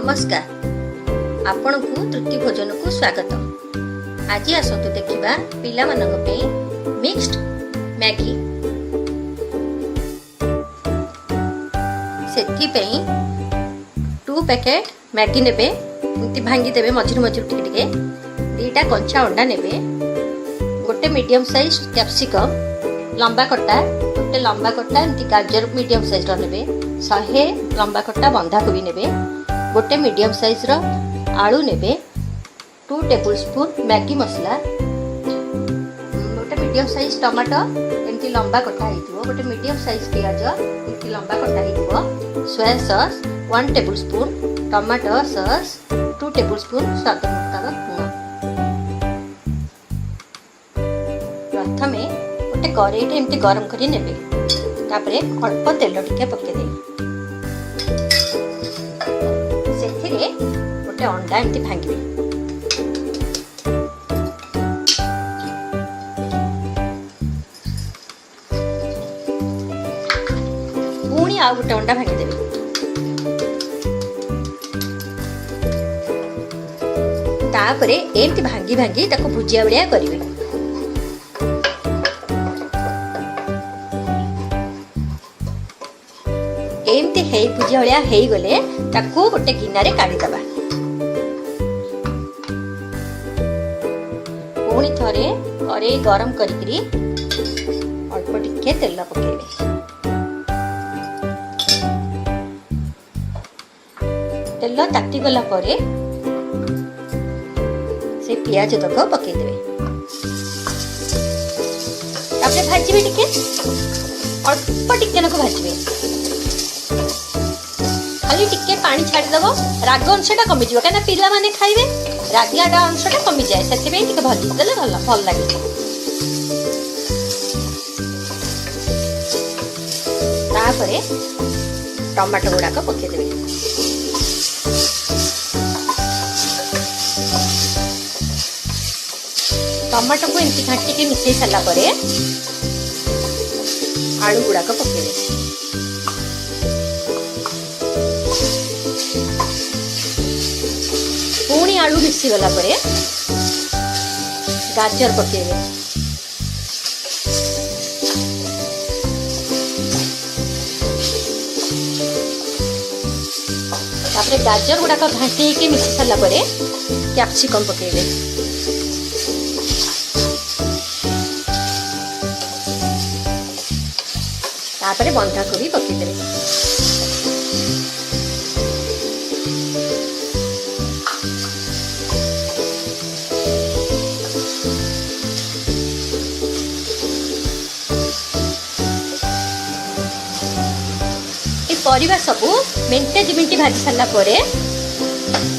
नमस्कार आपण को तृतीय भोजन को स्वागत। आज आसतु देखिबा पिला मानक पे मिक्स्ड मैगी। सेथि पे 2 पैकेट मैगी नेबे, इति भांगी देबे मझिर मझिर टिके टिके। 2टा कंचा अंडा नेबे, गोटे मीडियम साइज कैप्सिकम लंबा कटा, गोटे लंबा कटा इति गाजर मीडियम साइज रो नेबे, 100 लंबा कटा बंधा कोबी नेबे, गोटे मीडियम साइज रो आलू नेबे, 2 टेबलस्पून मैगी मसला, गोटे मीडियम साइज टमाटो एमती लंबा कटा हिथिबो, गोटे मीडियम साइज प्याज एमती लंबा कटा हिथिबो, soya sauce 1 tablespoon, tomato sauce 2 tablespoon, स्वाद मुताबिक लूण। प्रथमे गोटे कड़ाई एमती गरम करी नेबे, तापरे अल्प तेल टिके पके दे, सेथिरे गोटे अंडा एमती भांगिबे, पुणी आ गोटे अंडा भांगी देबे, तापरे एमती भांगी भांगी ताको भुजिया बलिया करिवे। एमती हेई भुजिया बलिया हेई गले ताको गोटे गिनारे काढी दबा। पुणी थरे कड़ाई गरम करिकरी अल्प टिके तेल पकेइबे, तेल ताती गला परे से प्याज तक पकई देबे, तापरे भाजीबे टिके अल्प टिके नको भाजीबे, खाली टिके पानी छाड़ी दबो, राग अंशटा कमी जिवो, काना पिला माने खाइबे, रागियाडा अंशटा कमी जाए, सेथिबे टिके भाजी देले भल लागे। तापरे टमाटो गुडाक पकई देबे, टमाटो को एमती घाटी के मिसई सारा परे आलू गुडाक पकेइबे, पुणी आलू मिसी गला परे गाजर पकेइबे, तापरे गाजर गुडाक घाटी के मिसी सारा परे कैप्सिकम पकेइबे, तापरे बंधा कोबी पकेइ देबे, परिवा सबू मिनटे 2 मिनट भाजी सारा परे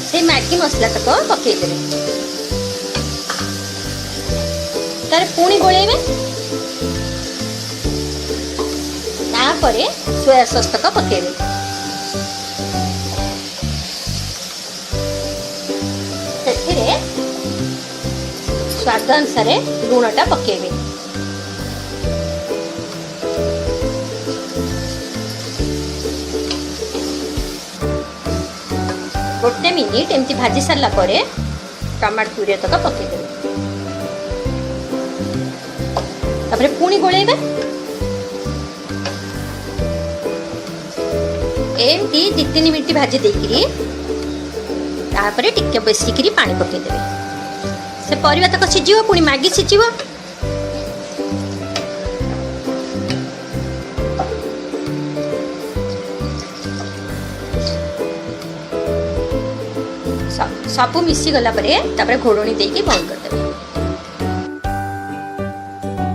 से मैगी मसला तक पकई देबे, तार पुणी गोलेबे, तापरे सोया सॉस तक पकेइबे, सेथिरे स्वाद अनुसार लूणटा पकेइबे, गोटे मिनिट एमती भाजी सारा परे टमाटो प्यूरी तक पकई देबे, तापरे पुणी गोलेबे, एमती 2-3 मिनिट भाजी देकरी तापरे टिके बेसिकरी पानी पकई देबे, से परिवा तक सिझिबो, पुणी मैगी सिझिबो। सबू मिसी गला परे तापरे घोड़णी देकी बंद कर देबे,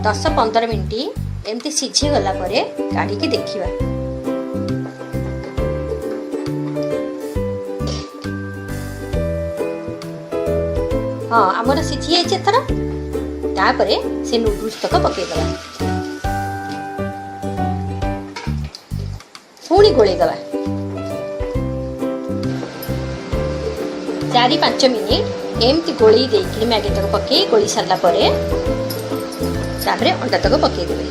10-15 मिनिट एमती सिझी गला परे काढी के देखिबा। हाँ आमर सिझी जाइए एथर, तापरे से नूडल्स तक पकई दबा, पुणी गोळेई दबा, 4-5 मिनिट एमती गोळेई देकी मैगी तक पकई गोळी सारा परे तापरे अंडा तक पकई देबे,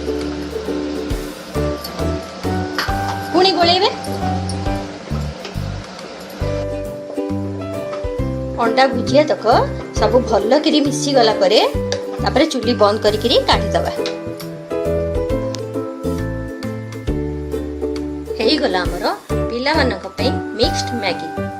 पुणी गोळेइबे, अंडा भुजिया तक सब भल कि मिसी गला परे तापरे चुली बंद करिकरी काटिदबा। हेई गला हमर पिला मानक पई मिक्स्ड मैगी।